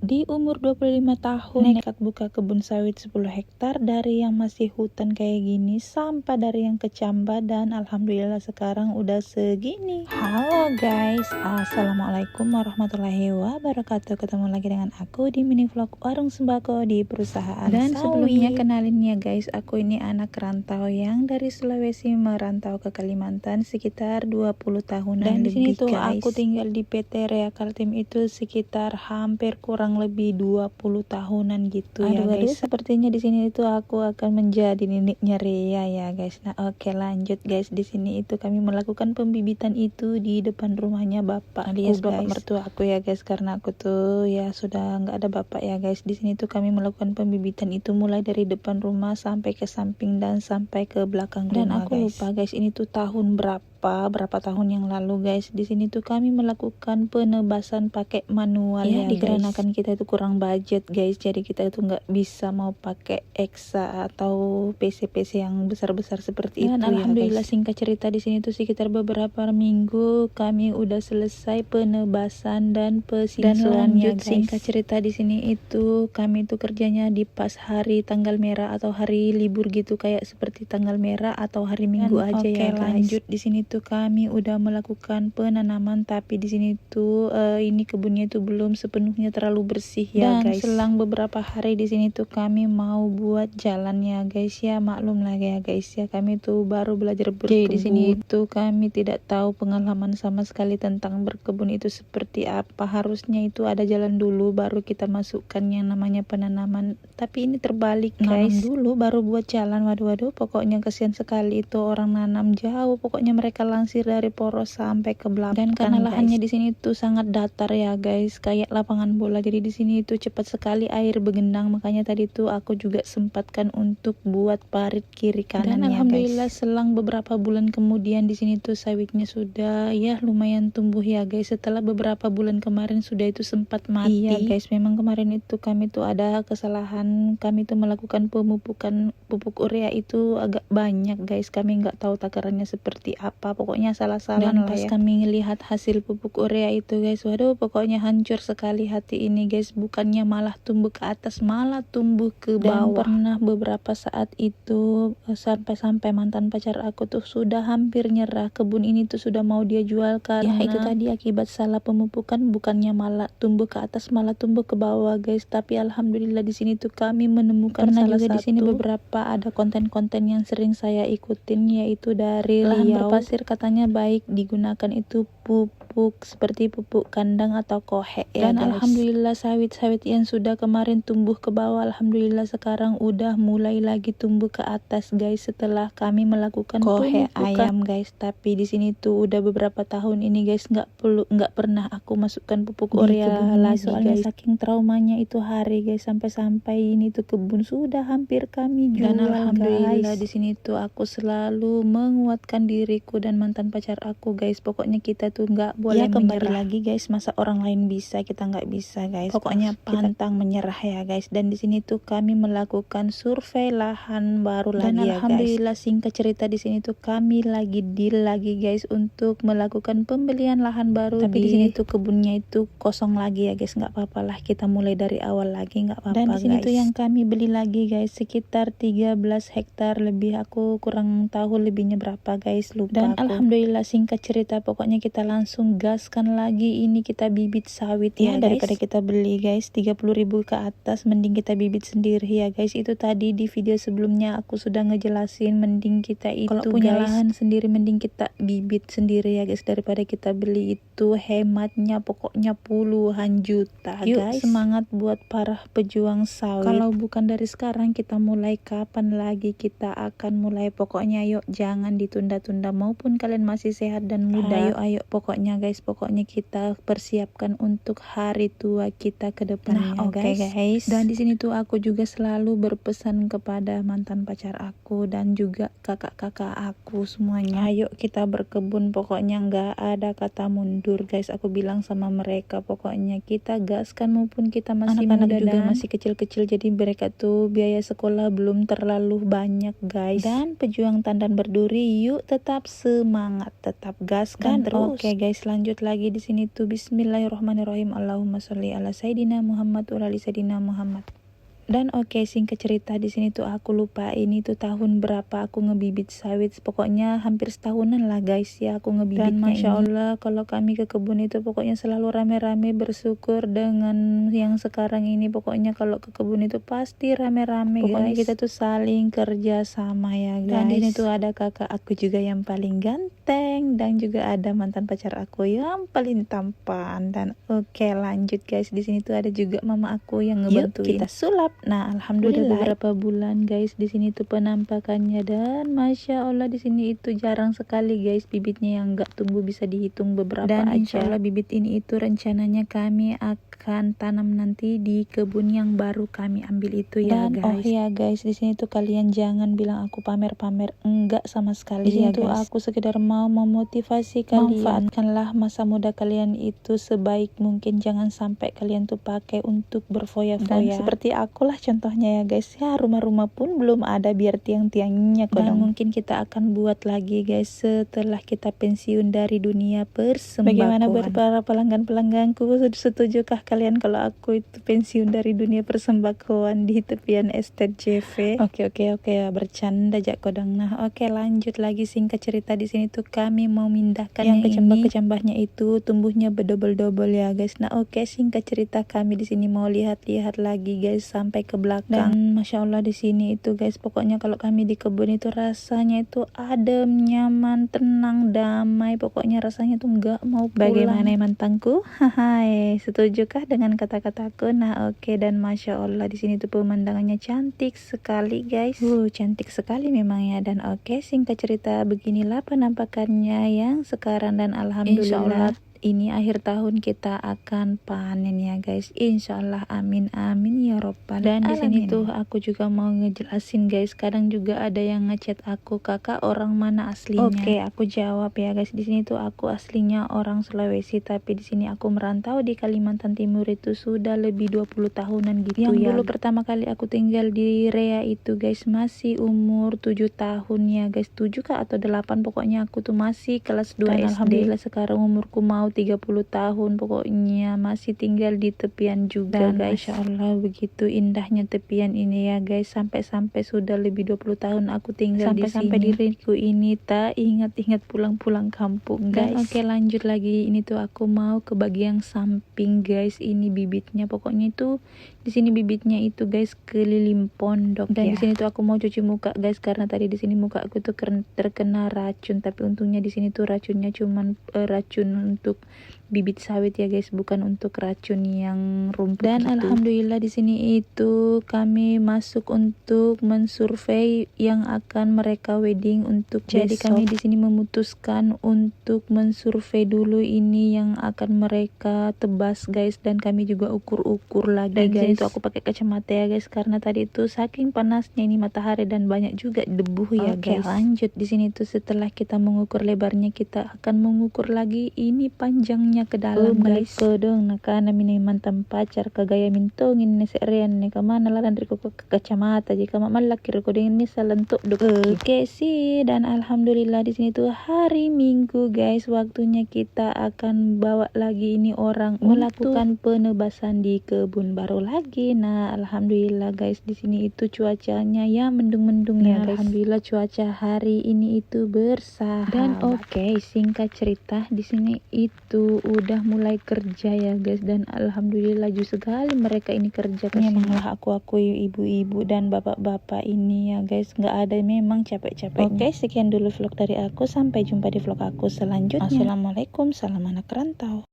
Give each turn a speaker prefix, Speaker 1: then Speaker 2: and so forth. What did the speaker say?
Speaker 1: Di umur 25 tahun nekat buka kebun sawit 10 hektar, dari yang masih hutan kayak gini sampai dari yang kecamba, dan alhamdulillah sekarang udah segini. Halo guys, assalamualaikum warahmatullahi wabarakatuh. Ketemu lagi dengan aku di mini vlog warung sembako di perusahaan dan sebelumnya kenalin ya guys, aku ini anak rantau yang dari Sulawesi merantau ke Kalimantan sekitar 20 tahunan dan lebih. Dan di sini tuh guys, aku tinggal di PT Rea Kaltim itu sekitar hampir kurang lebih 20 tahunan gitu ya guys. Sepertinya di sini itu aku akan menjadi neneknya Rea ya guys. Nah oke, lanjut guys. Di sini itu kami melakukan pembibitan itu di depan rumahnya bapak alias bapak mertua aku ya guys, karena aku tuh ya sudah nggak ada bapak ya guys. Di sini tuh kami melakukan pembibitan itu mulai dari depan rumah sampai ke samping dan sampai ke belakang rumah. Dan aku lupa guys, ini tuh tahun berapa tahun yang lalu guys. Di sini tuh kami melakukan penebasan pakai manual ya dikarenakan kita itu kurang budget guys, jadi kita itu nggak bisa mau pakai Exa atau PC yang besar seperti itu. Dan alhamdulillah ya, singkat cerita di sini tuh sekitar beberapa minggu kami udah selesai penebasan dan pesinsuan ya guys. Singkat cerita di sini itu kami tuh kerjanya di pas hari tanggal merah atau hari libur gitu, kayak seperti tanggal merah atau hari Minggu aja ya guys. Lanjut di sini tuh kami udah melakukan penanaman, tapi di sini tuh ini kebunnya itu belum sepenuhnya terlalu bersih ya guys. Dan selang beberapa hari di sini tuh kami mau buat jalan ya guys, ya maklum lah ya guys ya, kami tuh baru belajar berkebun. Jadi di sini itu kami tidak tahu pengalaman sama sekali tentang berkebun itu seperti apa. Harusnya itu ada jalan dulu baru kita masukkan yang namanya penanaman, tapi ini terbalik guys. Nanam dulu baru buat jalan. Waduh pokoknya kasihan sekali itu orang nanam jauh, pokoknya mereka langsir dari poros sampai ke belakang. Dan karena lahannya di sini tuh sangat datar ya guys, kayak lapangan bola, jadi di sini itu cepat sekali air bergendang. Makanya tadi tuh aku juga sempatkan untuk buat parit kiri kanan. Dan alhamdulillah selang beberapa bulan kemudian di sini tuh sawitnya sudah ya lumayan tumbuh ya guys. Setelah beberapa bulan kemarin sudah itu sempat mati. Iya guys, memang kemarin itu kami tuh ada kesalahan, kami tuh melakukan pemupukan pupuk urea itu agak banyak guys. Kami nggak tahu takarannya seperti apa, pokoknya salah-salah lah ya. Kami ngelihat hasil pupuk urea itu guys, waduh pokoknya hancur sekali hati ini guys. Bukannya malah tumbuh ke atas, malah tumbuh ke bawah. Dan pernah beberapa saat itu sampai mantan pacar aku tuh sudah hampir nyerah, kebun ini tuh sudah mau dia jual karena ya itu tadi akibat salah pemupukan. Bukannya malah tumbuh ke atas, malah tumbuh ke bawah guys. Tapi alhamdulillah di sini tuh kami menemukan salah satu. Di sini beberapa ada konten-konten yang sering saya ikutin, yaitu dari lahan berpasir, katanya baik digunakan itu pupuk seperti pupuk kandang atau kohe ya. Dan alhamdulillah sawit-sawit yang sudah kemarin tumbuh ke bawah, alhamdulillah sekarang udah mulai lagi tumbuh ke atas guys, setelah kami melakukan kohe ayam guys. Tapi di sini tuh udah beberapa tahun ini guys nggak pernah aku masukkan pupuk urea lagi soalnya guys, saking traumanya itu hari guys. Sampai ini tuh kebun sudah hampir kami jual. Dan alhamdulillah di sini tuh aku selalu menguatkan diriku dan mantan pacar aku guys. Pokoknya kita tuh nggak boleh kembali lagi guys, masa orang lain bisa kita nggak bisa guys. Pokoknya pantang menyerah ya guys. Dan di sini tuh kami melakukan survei lahan baru lagi ya guys. Dan alhamdulillah singkat cerita di sini tuh kami lagi deal lagi guys untuk melakukan pembelian lahan baru. Tapi di sini tuh kebunnya itu kosong lagi ya guys, nggak apa-apa lah, kita mulai dari awal lagi, nggak apa-apa. Dan di sini tuh yang kami beli lagi guys sekitar 13 hektar lebih, aku kurang tahu lebihnya berapa guys, lupa. Dan alhamdulillah singkat cerita pokoknya kita langsung gaskan lagi ini, kita bibit sawit ya daripada kita beli guys 30.000 ke atas, mending kita bibit sendiri ya guys. Itu tadi di video sebelumnya aku sudah ngejelasin, mending kita itu kalau punya lahan sendiri mending kita bibit sendiri ya guys, daripada kita beli itu hematnya pokoknya puluhan juta. Yuk guys, semangat buat para pejuang sawit. Kalau bukan dari sekarang, kita mulai kapan lagi kita akan mulai? Pokoknya yuk jangan ditunda-tunda, maupun kalian masih sehat dan muda. Ayo pokoknya guys, pokoknya kita persiapkan untuk hari tua kita ke depannya. Nah, guys. Dan di sini tuh aku juga selalu berpesan kepada mantan pacar aku dan juga kakak-kakak aku semuanya, ayo kita berkebun, pokoknya nggak ada kata mundur guys. Aku bilang sama mereka pokoknya kita gaskan, maupun kita masih muda juga masih kecil-kecil, jadi mereka tuh biaya sekolah belum terlalu banyak guys. Dan pejuang tandan berduri, yuk tetap semangat, tetap gaskan terus. Oke guys, lanjut lagi di sini tuh Bismillahirrahmanirrahim. Allahumma sholli ala Sayyidina Muhammad wa ala Sayyidina Muhammad. Dan oke, singkat cerita di sini tuh aku lupa ini tuh tahun berapa aku ngebibit sawit. Pokoknya hampir setahunan lah guys ya aku ngebibitnya. Dan Masya Allah kalau kami ke kebun itu pokoknya selalu rame-rame bersyukur dengan yang sekarang ini. Pokoknya kalau ke kebun itu pasti rame-rame guys. Pokoknya kita tuh saling kerja sama ya guys. Dan di sini tuh ada kakak aku juga yang paling ganteng, dan juga ada mantan pacar aku yang paling tampan. Dan oke, lanjut guys, di sini tuh ada juga mama aku yang ngebantuin kita sulap. Nah, alhamdulillah beberapa bulan guys di sini tuh penampakannya, dan Masya Allah di sini itu jarang sekali guys bibitnya yang nggak tumbuh, bisa dihitung beberapa dan aja. Insya Allah bibit ini itu rencananya kami akan tanam nanti di kebun yang baru kami ambil itu ya dan, guys. Oh ya guys, di sini tuh kalian jangan bilang aku pamer-pamer, enggak sama sekali. Di sini tuh aku sekedar mau memotivasi kalian. Manfaatkanlah masa muda kalian itu sebaik mungkin, jangan sampai kalian tuh pakai untuk berfoya-foya. Dan seperti aku lah contohnya ya guys, ya rumah-rumah pun belum ada biar tiang-tiangnya kodong. Dan mungkin kita akan buat lagi guys setelah kita pensiun dari dunia persembahkuan. Bagaimana buat para pelanggan-pelangganku, setujukah kalian kalau aku itu pensiun dari dunia persembahkuan di tepian estate JV? Oke, bercanda jak kodong. Nah oke, lanjut lagi singkat cerita di sini tuh kami mau mindahkan yang kecambah-kecambahnya itu tumbuhnya berdobel-dobel ya guys. Nah oke, singkat cerita kami di sini mau lihat-lihat lagi guys sampai ke belakang. Dan Masya Allah di sini itu guys, pokoknya kalau kami di kebun itu rasanya itu adem, nyaman, tenang, damai. Pokoknya rasanya tuh nggak mau pulang. Bagaimana mantanku? Hai, setujukah dengan kata-kataku? Nah oke, dan Masya Allah di sini tuh pemandangannya cantik sekali guys. Cantik sekali memang ya. Dan oke, singkat cerita beginilah penampakannya yang sekarang, dan alhamdulillah ini akhir tahun kita akan panen ya guys, insyaallah. Amin amin ya robbal alamin. Dan di sini tuh aku juga mau ngejelasin guys, kadang juga ada yang ngechat aku, kakak orang mana aslinya? Oke, aku jawab ya guys, di sini tuh aku aslinya orang Sulawesi, tapi di sini aku merantau di Kalimantan Timur itu sudah lebih 20 tahunan gitu yang ya. Dulu pertama kali aku tinggal di Rea itu guys masih umur 7 tahun ya guys, 7 kah atau 8, pokoknya aku tuh masih kelas 2 SD. Alhamdulillah sekarang umurku mau 30 tahun, pokoknya masih tinggal di tepian juga dan guys. Masya Allah begitu indahnya tepian ini ya guys, sampai-sampai sudah lebih 20 tahun aku tinggal di sini. Sampai diriku ini tak ingat-ingat pulang-pulang kampung guys. Dan oke, lanjut lagi, ini tuh aku mau ke bagian samping guys, ini bibitnya pokoknya itu di sini bibitnya itu guys keliling pondok. Dan di sini tuh aku mau cuci muka guys, karena tadi di sini muka aku tuh terkena racun, tapi untungnya di sini tuh racunnya cuman racun untuk bibit sawit ya guys, bukan untuk racun yang rumput. Dan gitu. Alhamdulillah di sini itu kami masuk untuk mensurvei yang akan mereka wedding untuk jadi besok. Kami di sini memutuskan untuk mensurvei dulu ini yang akan mereka tebas guys, dan kami juga ukur-ukur lagi. Dan guys, itu aku pakai kacamata ya guys, karena tadi itu saking panasnya ini matahari dan banyak juga debu ya guys. Lanjut di sini tuh setelah kita mengukur lebarnya, kita akan mengukur lagi ini panjangnya ke dalam guys. Kodong nakana mini mantan pacar kagaya mintongin ni serean ni kamana lalan riko ke kacamata jika mak malaki riko dengan ni salentuk oke sih. Dan alhamdulillah di sini tuh hari Minggu guys, waktunya kita akan bawa lagi ini orang melakukan penebasan di kebun baru lagi. Nah alhamdulillah guys di sini itu cuacanya ya mendung-mendung ya guys. Alhamdulillah cuaca hari ini itu bersahabat. Dan oke, singkat cerita di sini itu udah mulai kerja ya guys, dan alhamdulillah laju sekali mereka ini kerja. Memanglah aku akui ibu-ibu dan bapak-bapak ini ya guys, nggak ada memang capek-capek. Oke, sekian dulu vlog dari aku, sampai jumpa di vlog aku selanjutnya. Assalamualaikum, salam anak rantau.